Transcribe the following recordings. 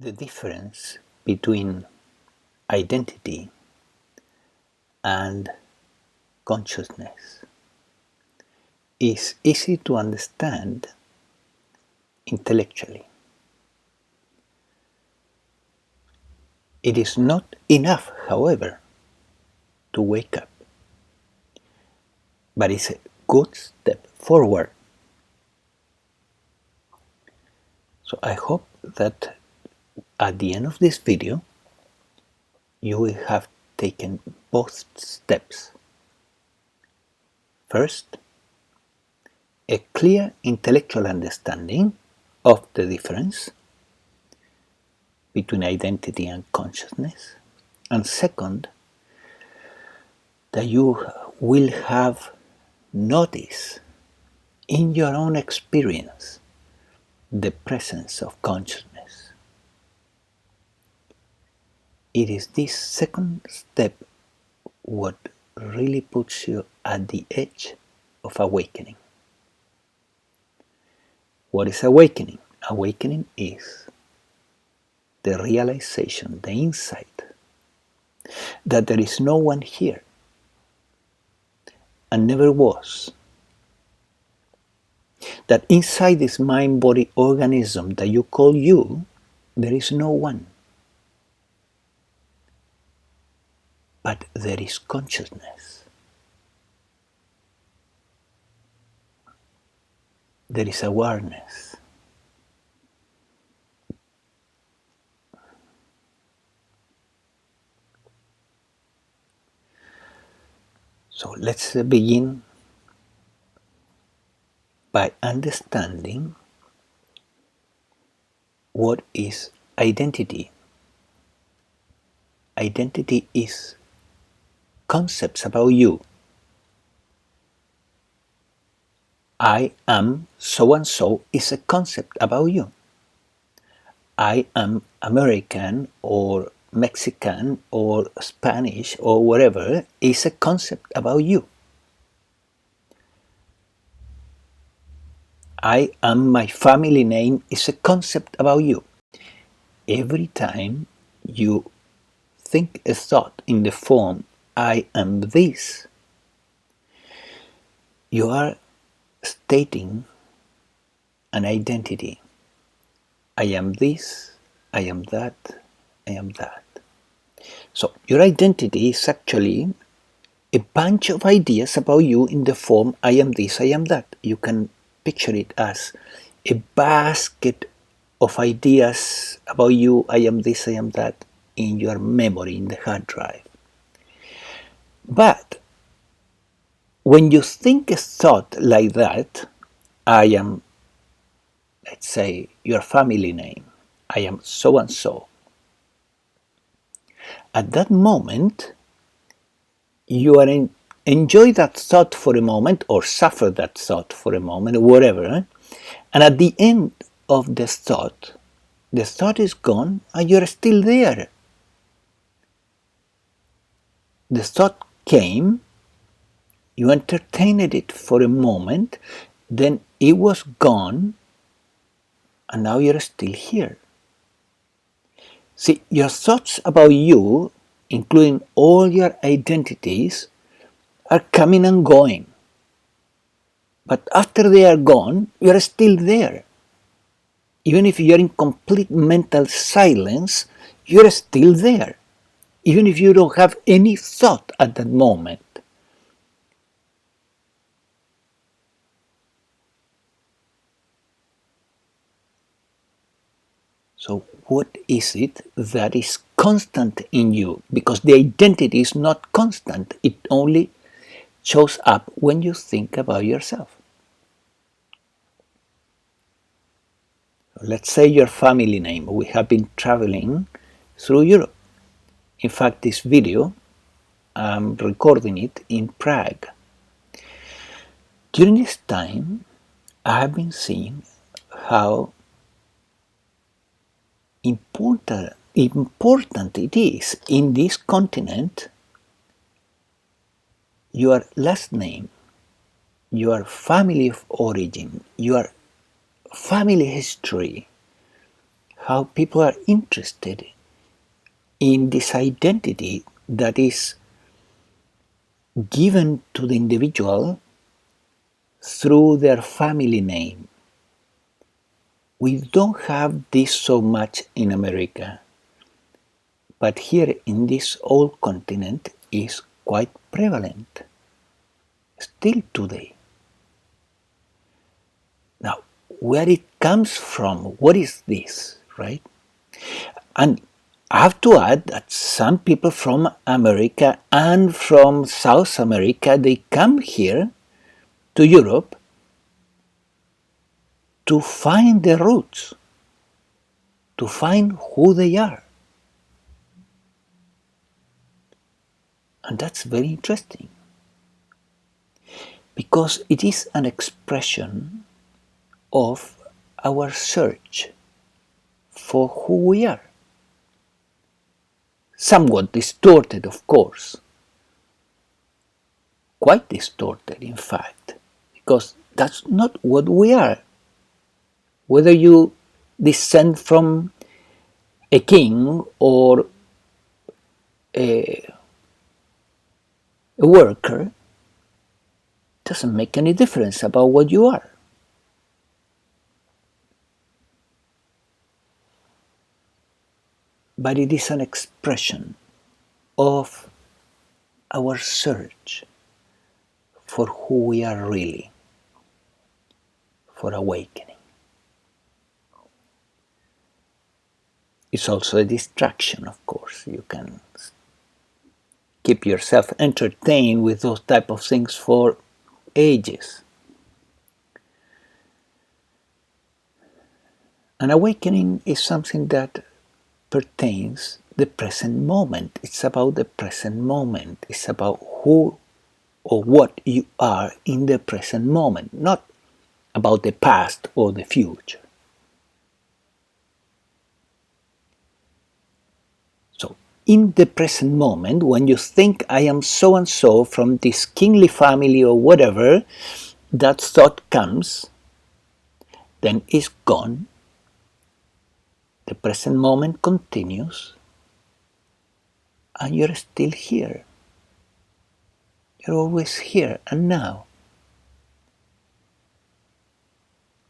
The difference between identity and consciousness is easy to understand intellectually. It is not enough, however, to wake up, but it's a good step forward. So I hope that at the end of this video, you will have taken both steps. First, a clear intellectual understanding of the difference between identity and consciousness. And second, that you will have noticed in your own experience the presence of consciousness. It is this second step what really puts you at the edge of awakening. What is awakening? Awakening is the realization, the insight that there is no one here and never was. That inside this mind-body organism that you call you, there is no one. But there is consciousness. There is awareness. So let's begin by understanding what is identity. Identity is concepts about you. I am so and so is a concept about you. I am American or Mexican or Spanish or whatever is a concept about you. I am my family name is a concept about you. Every time you think a thought in the form I am this, you are stating an identity. I am this, I am that, I am that. So your identity is actually a bunch of ideas about you in the form I am this, I am that. You can picture it as a basket of ideas about you, I am this, I am that, in your memory, in the hard drive. But when you think a thought like that, I am, let's say, your family name, I am so and so. At that moment, you are enjoy that thought for a moment or suffer that thought for a moment or whatever. And at the end of the thought is gone and you're still there. The thought came, you entertained it for a moment, then it was gone, and now you're still here. See, your thoughts about you, including all your identities, are coming and going. But after they are gone, you're still there. Even if you're in complete mental silence, you're still there. Even if you don't have any thought at that moment. So what is it that is constant in you? Because the identity is not constant. It only shows up when you think about yourself. Let's say your family name. We have been traveling through Europe. In fact, this video, I'm recording it in Prague. During this time, I have been seeing how important it is in this continent, your last name, your family of origin, your family history, how people are interested in this identity that is given to the individual through their family name. We don't have this so much in America, but here in this old continent is quite prevalent, still today. Now, where it comes from, what is this, right? And I have to add that some people from America and from South America, they come here to Europe to find their roots, to find who they are. And that's very interesting, because it is an expression of our search for who we are. Somewhat distorted, of course, quite distorted, in fact, because that's not what we are. Whether you descend from a king or a worker doesn't make any difference about what you are. But it is an expression of our search for who we are really, for awakening. It's also a distraction, of course. You can keep yourself entertained with those type of things for ages. An awakening is something that pertains the present moment. It's about the present moment. It's about who or what you are in the present moment, not about the past or the future. So, in the present moment, when you think I am so and so from this kingly family or whatever, that thought comes, then it's gone. The present moment continues, and you're still here. You're always here and now.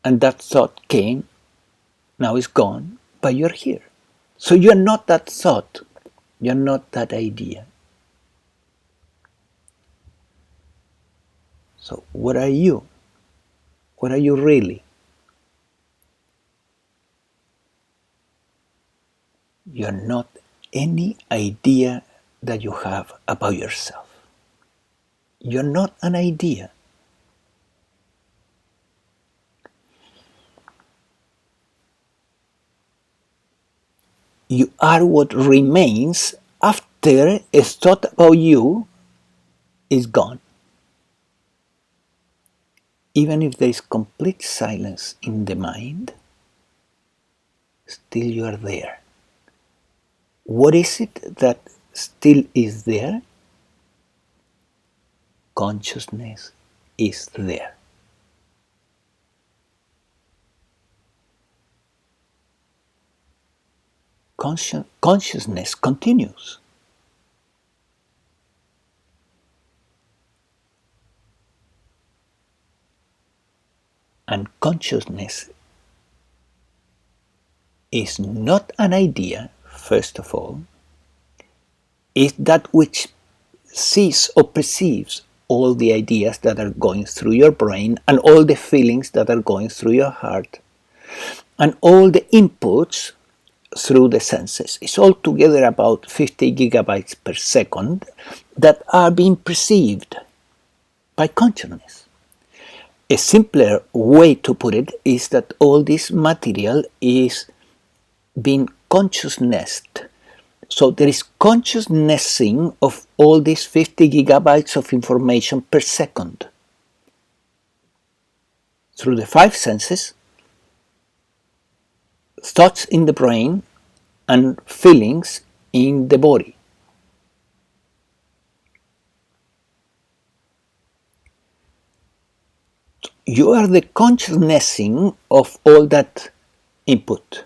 And that thought came, now it's gone, but you're here. So you're not that thought, you're not that idea. So what are you? What are you really? You're not any idea that you have about yourself. You're not an idea. You are what remains after a thought about you is gone. Even if there is complete silence in the mind, still you are there. What is it that still is there? Consciousness is there. Consciousness continues. And consciousness is not an idea, first of all. It's that which sees or perceives all the ideas that are going through your brain and all the feelings that are going through your heart and all the inputs through the senses. It's altogether about 50 gigabytes per second that are being perceived by consciousness. A simpler way to put it is that all this material is being consciousnessed. So there is consciousnessing of all these 50 gigabytes of information per second through the five senses, thoughts in the brain, and feelings in the body. You are the consciousnessing of all that input.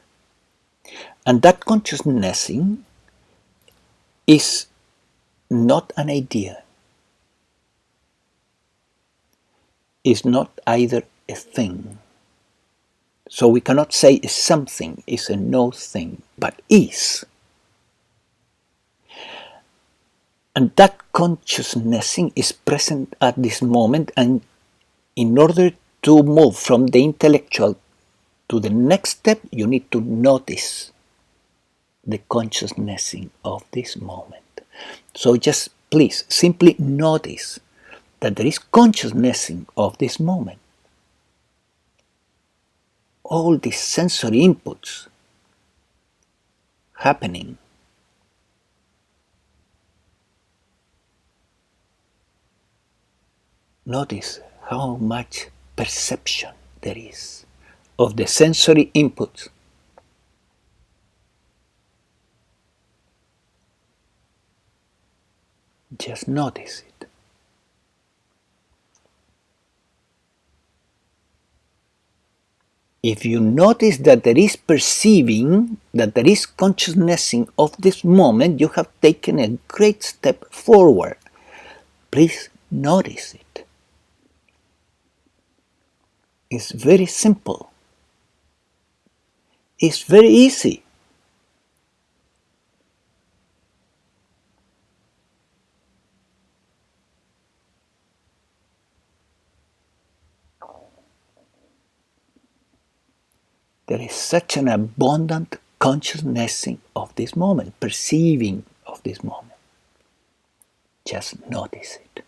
And that consciousnessing is not an idea, is not either a thing. So we cannot say it's something, it's a no thing, but is. And that consciousnessing is present at this moment, and in order to move from the intellectual to the next step, you need to notice the consciousnessing of this moment. So just please simply notice that there is consciousnessing of this moment. All these sensory inputs happening. Notice how much perception there is of the sensory inputs. Just notice it. If you notice that there is perceiving, that there is consciousnessing of this moment, you have taken a great step forward. Please notice it. It's very simple. It's very easy. There is such an abundant consciousnessing of this moment, perceiving of this moment. Just notice it.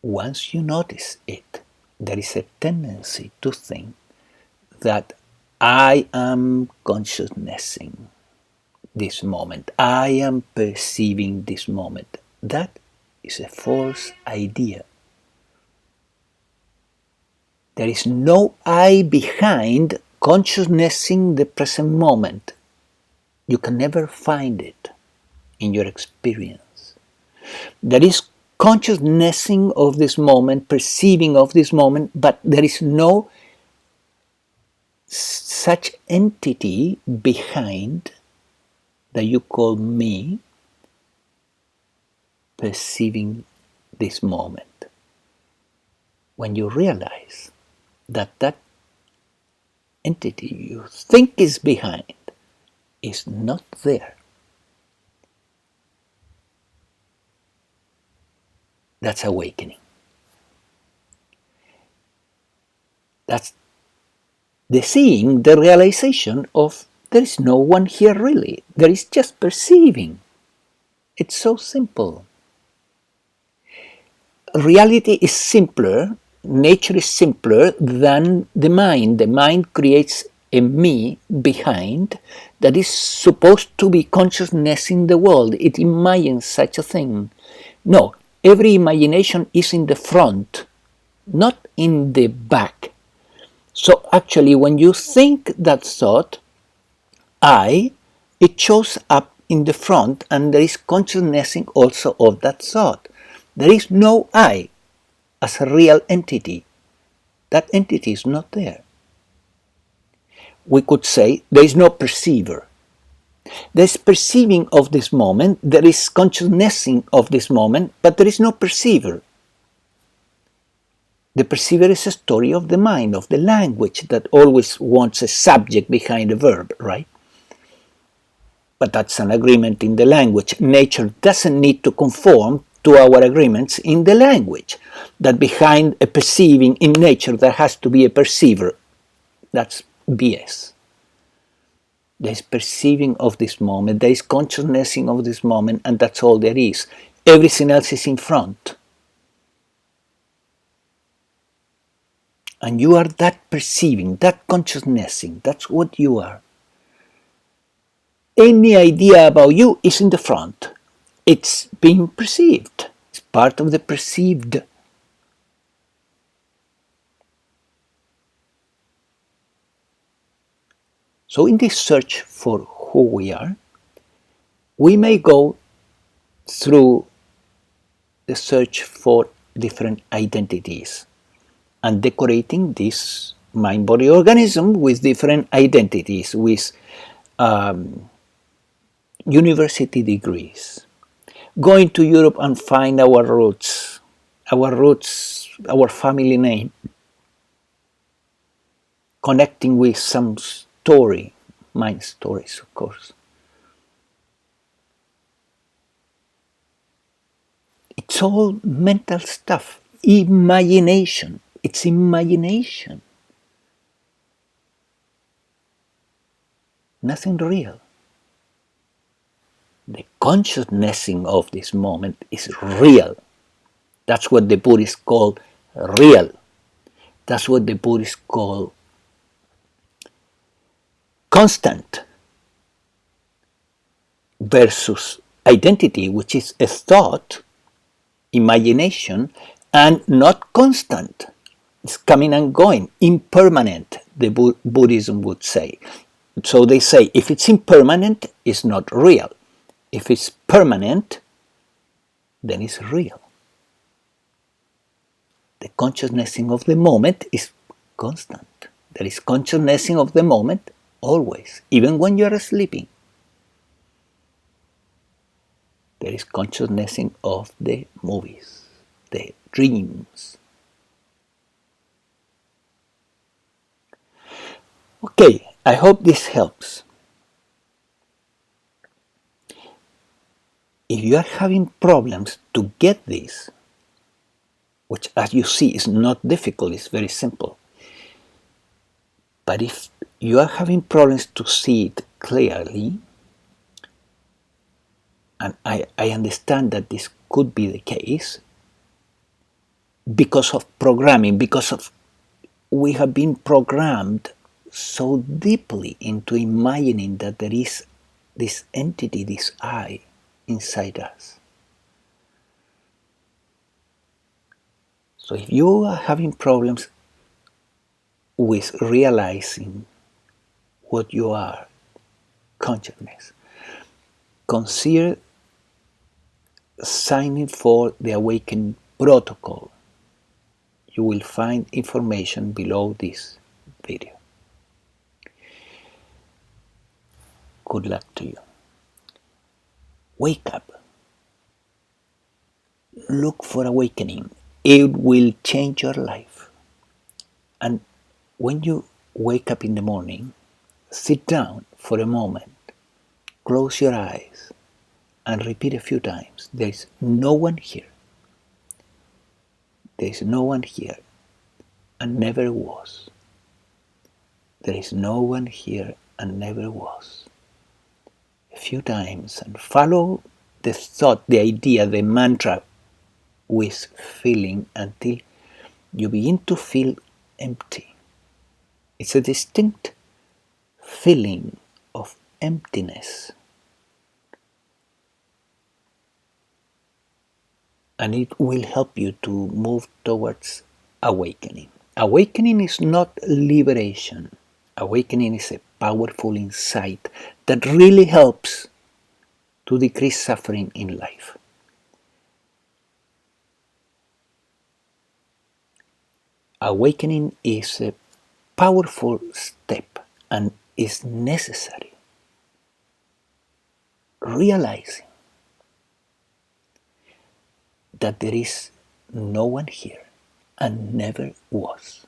Once you notice it, there is a tendency to think that I am consciousnessing this moment. I am perceiving this moment. That is a false idea. There is no I behind consciousnessing the present moment. You can never find it in your experience. There is consciousnessing of this moment, perceiving of this moment, but there is no such entity behind that you call me perceiving this moment. When you realize that that entity you think is behind is not there, that's awakening. That's the seeing, the realization of there is no one here really. There is just perceiving. It's so simple. Reality is simpler, nature is simpler than the mind. The mind creates a me behind that is supposed to be consciousness in the world. It imagines such a thing. No, every imagination is in the front, not in the back. So actually when you think that thought, it shows up in the front, and there is consciousnessing also of that thought. There is no I as a real entity. That entity is not there. We could say there is no perceiver. There is perceiving of this moment, there is consciousnessing of this moment, but there is no perceiver. The perceiver is a story of the mind, of the language that always wants a subject behind a verb, right? But that's an agreement in the language. Nature doesn't need to conform to our agreements in the language. That behind a perceiving in nature there has to be a perceiver. That's BS. There is perceiving of this moment, there is consciousnessing of this moment, and that's all there is. Everything else is in front. And you are that perceiving, that consciousnessing, that's what you are. Any idea about you is in the front. It's being perceived. It's part of the perceived. So in this search for who we are, we may go through the search for different identities and decorating this mind-body organism with different identities, with university degrees, going to Europe and find our family name, connecting with some story, mind stories, of course. It's all mental stuff, imagination. It's imagination, nothing real. The consciousnessing of this moment is real. That's what the Buddhists call real. That's what the Buddhists call constant versus identity, which is a thought, imagination, and not constant. It's coming and going, impermanent, the Buddhism would say. So they say if it's impermanent, it's not real. If it's permanent, then it's real. The consciousnessing of the moment is constant. There is consciousnessing of the moment always, even when you are sleeping. There is consciousnessing of the movies, the dreams. Okay, I hope this helps. If you are having problems to get this, which as you see is not difficult, it's very simple. But if you are having problems to see it clearly, and I understand that this could be the case, because of programming, because of we have been programmed so deeply into imagining that there is this entity, this I, inside us. So if you are having problems with realizing what you are, consciousness, consider signing for the Awakening Protocol. You will find information below this video. Good luck to you. Wake up. Look for awakening. It will change your life. And when you wake up in the morning, sit down for a moment, close your eyes, and repeat a few times, there is no one here. There is no one here, and never was. There is no one here, and never was. A few times, and follow the thought, the idea, the mantra with feeling until you begin to feel empty. It's a distinct feeling of emptiness. And it will help you to move towards awakening. Awakening is not liberation. Awakening is a powerful insight that really helps to decrease suffering in life. Awakening is a powerful step and is necessary. Realizing that there is no one here and never was.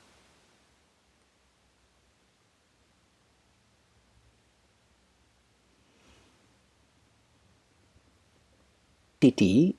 Entity